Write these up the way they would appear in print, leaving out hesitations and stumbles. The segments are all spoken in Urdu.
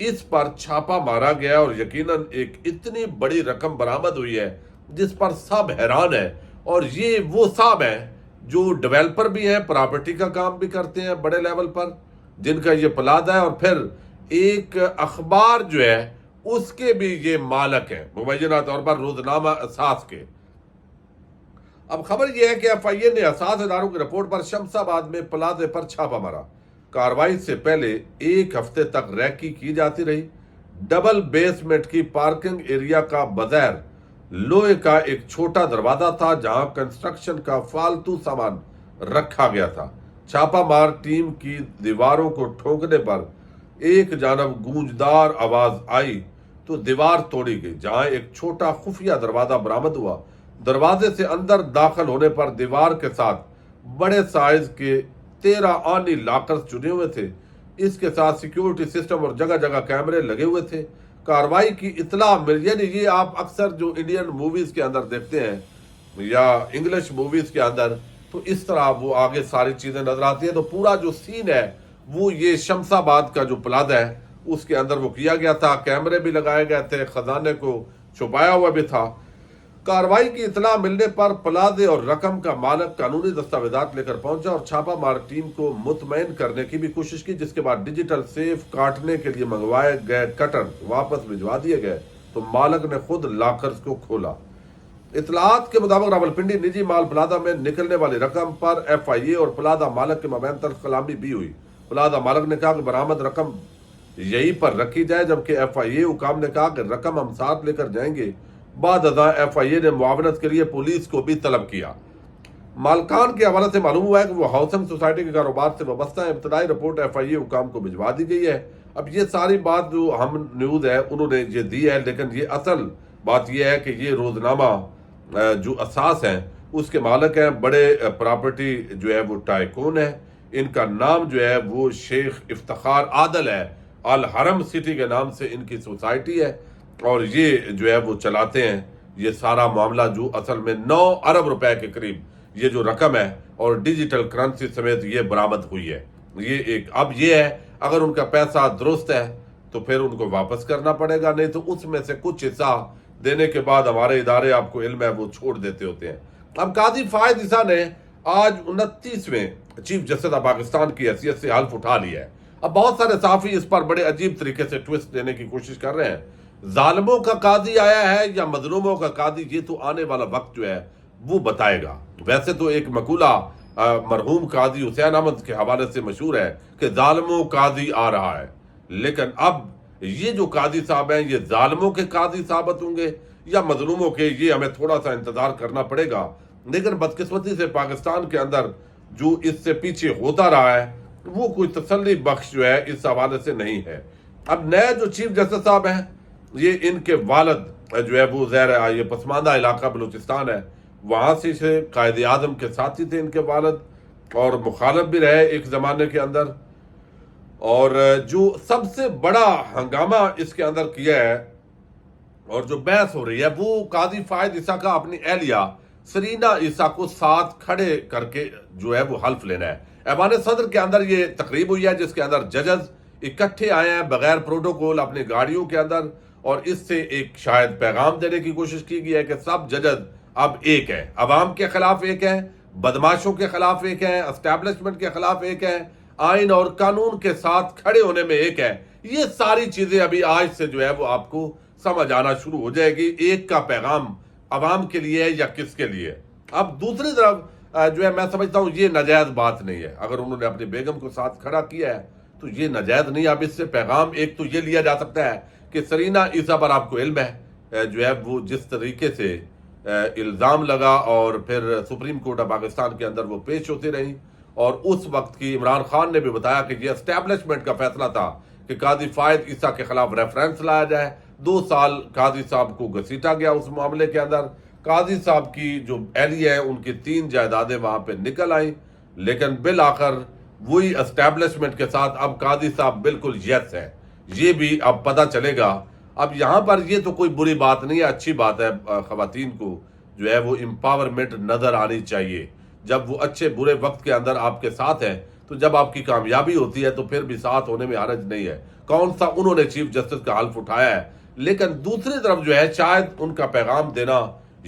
اس پر چھاپا مارا گیا اور یقیناً ایک اتنی بڑی رقم برآمد ہوئی ہے جس پر سب حیران ہیں. اور یہ وہ صاحب ہیں جو ڈیولپر بھی ہیں, پراپرٹی کا کام بھی کرتے ہیں بڑے لیول پر, جن کا یہ پلاد ہے, اور پھر ایک اخبار جو ہے اس کے بھی یہ مالک ہیں مبینہ طور پر, روزنامہ اساس کے. اب خبر یہ ہے کہ ایف آئی اے نے اساس اداروں کی رپورٹ پر شمس آباد میں پلازے پر چھاپا مارا. کارروائی سے پہلے ایک ہفتے تک ریکی کی جاتی رہی. ڈبل بیسمنٹ کی پارکنگ ایریا کا بظاہر لوہے کا ایک چھوٹا دروازہ تھا جہاں کنسٹرکشن کا فالتو سامان رکھا گیا تھا. چھاپا مار ٹیم کی دیواروں کو ٹھونکنے پر ایک جانب گونجدار آواز آئی تو دیوار توڑی گئی, جہاں ایک چھوٹا خفیہ دروازہ برآمد ہوا. دروازے سے اندر داخل ہونے پر دیوار کے ساتھ بڑے سائز کے 13 آنی لاکرز چنے ہوئے تھے. اس کے ساتھ سیکیورٹی سسٹم اور جگہ جگہ کیمرے لگے ہوئے تھے. کارروائی کی اطلاع مل, یعنی یہ آپ اکثر جو انڈین موویز کے اندر دیکھتے ہیں یا انگلش موویز کے اندر, تو اس طرح وہ آگے ساری چیزیں نظر آتی ہیں. تو پورا جو سین ہے وہ یہ شمس آباد کا جو پلازہ ہے اس کے اندر وہ کیا گیا تھا. کیمرے بھی لگائے گئے تھے, خزانے کو چھپایا ہوا بھی تھا. کارروائی کی اطلاع ملنے پر پلازے اور رقم کا مالک قانونی دستاویزات لے کر پہنچا اور چھاپا مار ٹیم کو مطمئن کرنے کی بھی کوشش کی, جس کے بعد ڈیجیٹل سیف کاٹنے کے لیے منگوائے گئے کٹر واپس بھجوا دیے گئے تو مالک نے خود لاکرز کو کھولا. اطلاعات کے مطابق راولپنڈی نجی مال پلازہ میں نکلنے والی رقم پر ایف آئی اے اور پلازہ مالک کے مابین تلخ کلامی بھی ہوئی. پلازہ مالک نے کہا کہ برآمد رقم یہیں پر رکھی جائے, جبکہ ایف آئی اے حکام نے کہا کہ رقم ہم ساتھ لے کر جائیں گے. بعد ازاں ایف آئی اے نے معاونت کے لیے پولیس کو بھی طلب کیا. مالکان کے حوالے سے معلوم ہوا ہے کہ وہ ہاؤسنگ سوسائٹی کے کاروبار سے وابستہ ہے. ابتدائی رپورٹ ایف آئی اے حکام کو بھجوا دی گئی ہے. اب یہ ساری بات جو ہم نیوز ہے انہوں نے یہ دی ہے, لیکن یہ اصل بات یہ ہے کہ یہ روزنامہ جو اساس ہیں اس کے مالک ہیں بڑے پراپرٹی جو ہے وہ ٹائکون ہے. ان کا نام جو ہے وہ شیخ افتخار عادل ہے. الحرم سٹی کے نام سے ان کی سوسائٹی ہے اور یہ جو ہے وہ چلاتے ہیں یہ سارا معاملہ, جو اصل میں 9 ارب روپے کے قریب یہ جو رقم ہے اور ڈیجیٹل کرنسی سمیت یہ برآمد ہوئی ہے. یہ ایک اب یہ ہے اگر ان کا پیسہ درست ہے تو پھر ان کو واپس کرنا پڑے گا, نہیں تو اس میں سے کچھ حصہ دینے کے بعد ہمارے ادارے آپ کو علم ہے وہ چھوڑ دیتے ہوتے ہیں. اب قاضی فائد عیسیٰ نے آج 29ویں چیف جسٹس آف پاکستان کی حیثیت سے حلف اٹھا لیا ہے. اب بہت سارے صحافی اس پر بڑے عجیب طریقے سے ٹوسٹ دینے کی کوشش کر رہے ہیں. ظالموں کا قاضی آیا ہے یا مظلوموں کا قاضی, یہ تو آنے والا وقت جو ہے وہ بتائے گا. ویسے تو ایک مقولہ مرحوم قاضی حسین احمد کے حوالے سے مشہور ہے کہ ظالموں قاضی آ رہا ہے, لیکن اب یہ جو قاضی صاحب ہیں یہ ظالموں کے قاضی ثابت ہوں گے یا مظلوموں کے, یہ ہمیں تھوڑا سا انتظار کرنا پڑے گا. لیکن بدقسمتی سے پاکستان کے اندر جو اس سے پیچھے ہوتا رہا ہے وہ کوئی تسلی بخش جو ہے اس حوالے سے نہیں ہے. اب نئے جو چیف جسٹس صاحب ہیں یہ ان کے والد جو ہے وہ ظاہر ہے یہ پسماندہ علاقہ بلوچستان ہے, وہاں سے قائد اعظم کے ساتھی تھے ان کے والد, اور مخالف بھی رہے ایک زمانے کے اندر. اور جو سب سے بڑا ہنگامہ اس کے اندر کیا ہے اور جو بحث ہو رہی ہے وہ قاضی فائد عیسیٰ کا اپنی اہلیہ سرینا عیسیٰ کو ساتھ کھڑے کر کے جو ہے وہ حلف لینا ہے. ایوان صدر کے اندر یہ تقریب ہوئی ہے جس کے اندر ججز اکٹھے آئے ہیں بغیر پروٹوکول اپنی گاڑیوں کے اندر, اور اس سے ایک شاید پیغام دینے کی کوشش کی گئی ہے کہ سب ججز اب ایک ہیں, عوام کے خلاف ایک ہیں, بدماشوں کے خلاف ایک ہیں, اسٹیبلشمنٹ کے خلاف ایک ہیں, آئین اور قانون کے ساتھ کھڑے ہونے میں ایک ہے. یہ ساری چیزیں ابھی آج سے جو ہے وہ آپ کو سمجھ آنا شروع ہو جائے گی ایک کا پیغام عوام کے لیے یا کس کے لیے. اب دوسری طرف جو ہے میں سمجھتا ہوں یہ ناجائز بات نہیں ہے. اگر انہوں نے اپنی بیگم کو ساتھ کھڑا کیا ہے تو یہ ناجائز نہیں. اب اس سے پیغام ایک تو یہ لیا جا سکتا ہے کہ سرینا عیسیٰ پر آپ کو علم ہے جو ہے وہ جس طریقے سے الزام لگا اور پھر سپریم کورٹ آف پاکستان کے اندر وہ پیش ہوتی رہی, اور اس وقت کی عمران خان نے بھی بتایا کہ یہ اسٹیبلشمنٹ کا فیصلہ تھا کہ قاضی فائد عیسیٰ کے خلاف ریفرنس لایا جائے. 2 سال قاضی صاحب کو گھسیٹا گیا اس معاملے کے اندر. قاضی صاحب کی جو اہلیہ ہیں ان کی 3 جائیدادیں وہاں پہ نکل آئیں, لیکن بالآخر وہی اسٹیبلشمنٹ کے ساتھ اب قاضی صاحب بالکل یس ہے. یہ بھی اب پتہ چلے گا. اب یہاں پر یہ تو کوئی بری بات نہیں ہے, اچھی بات ہے. خواتین کو جو ہے وہ امپاورمنٹ نظر آنی چاہیے. جب وہ اچھے برے وقت کے اندر آپ کے ساتھ ہیں تو جب آپ کی کامیابی ہوتی ہے تو پھر بھی ساتھ ہونے میں حرج نہیں ہے. کون سا انہوں نے چیف جسٹس کا حلف اٹھایا ہے، لیکن دوسری طرف جو ہے شاید ان کا پیغام دینا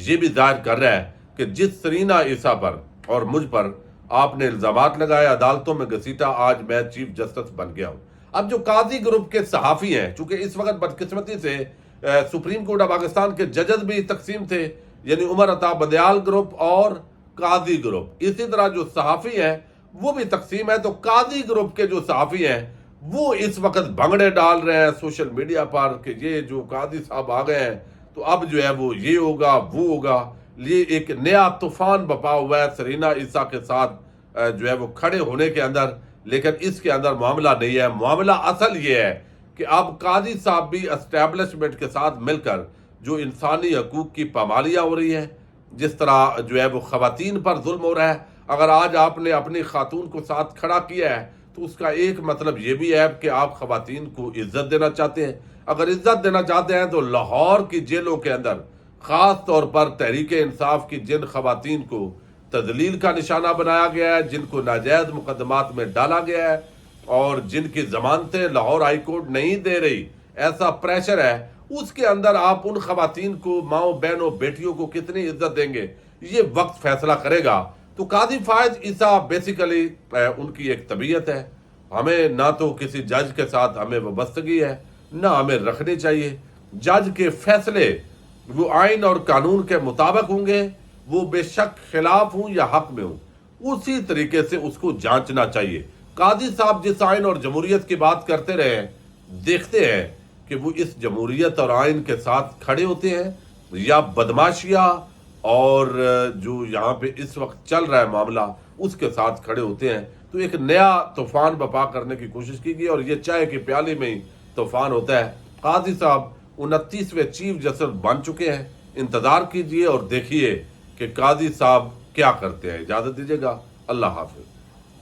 یہ بھی ظاہر کر رہا ہے کہ جس سرینا عیسیٰ پر اور مجھ پر آپ نے الزامات لگائے، عدالتوں میں گھسیٹا، آج میں چیف جسٹس بن گیا ہوں۔ اب جو قاضی گروپ کے صحافی ہیں، چونکہ اس وقت بدقسمتی سے سپریم کورٹ آف پاکستان کے ججز بھی تقسیم تھے، یعنی عمر عطا بدیال گروپ اور قاضی گروپ، اسی طرح جو صحافی ہیں وہ بھی تقسیم ہے۔ تو قاضی گروپ کے جو صحافی ہیں وہ اس وقت بھنگڑے ڈال رہے ہیں سوشل میڈیا پر کہ یہ جو قاضی صاحب آ گئے ہیں تو اب جو ہے وہ یہ ہوگا وہ ہوگا۔ یہ ایک نیا طوفان بپا ہوا ہے سرینا عیسیٰ کے ساتھ جو ہے وہ کھڑے ہونے کے اندر، لیکن اس کے اندر معاملہ نہیں ہے۔ معاملہ اصل یہ ہے کہ اب قاضی صاحب بھی اسٹیبلشمنٹ کے ساتھ مل کر جو انسانی حقوق کی پامالیاں ہو رہی ہیں، جس طرح جو ہے وہ خواتین پر ظلم ہو رہا ہے، اگر آج آپ نے اپنی خاتون کو ساتھ کھڑا کیا ہے تو اس کا ایک مطلب یہ بھی ہے کہ آپ خواتین کو عزت دینا چاہتے ہیں۔ اگر عزت دینا چاہتے ہیں تو لاہور کی جیلوں کے اندر خاص طور پر تحریک انصاف کی جن خواتین کو تذلیل کا نشانہ بنایا گیا ہے، جن کو ناجائز مقدمات میں ڈالا گیا ہے اور جن کی ضمانتیں لاہور ہائی کورٹ نہیں دے رہی، ایسا پریشر ہے، اس کے اندر آپ ان خواتین کو، ماؤں بہنوں بیٹیوں کو کتنی عزت دیں گے، یہ وقت فیصلہ کرے گا۔ تو قاضی فائز عیسیٰ بیسیکلی ان کی ایک طبیعت ہے، ہمیں نہ تو کسی جج کے ساتھ ہمیں وابستگی ہے نہ ہمیں رکھنی چاہیے۔ جج کے فیصلے وہ آئین اور قانون کے مطابق ہوں گے، وہ بے شک خلاف ہوں یا حق میں ہوں، اسی طریقے سے اس کو جانچنا چاہیے۔ قاضی صاحب جس آئین اور جمہوریت کی بات کرتے رہے، دیکھتے ہیں کہ وہ اس جمہوریت اور آئین کے ساتھ کھڑے ہوتے ہیں یا بدماشیاں اور جو یہاں پہ اس وقت چل رہا ہے معاملہ اس کے ساتھ کھڑے ہوتے ہیں۔ تو ایک نیا طوفان بپا کرنے کی کوشش کی گئی اور یہ چائے کی پیالی میں ہی طوفان ہوتا ہے۔ قاضی صاحب 29ویں چیف جسٹس بن چکے ہیں، انتظار کیجئے اور دیکھیے کہ قاضی صاحب کیا کرتے ہیں۔ اجازت دیجیے گا، اللہ حافظ۔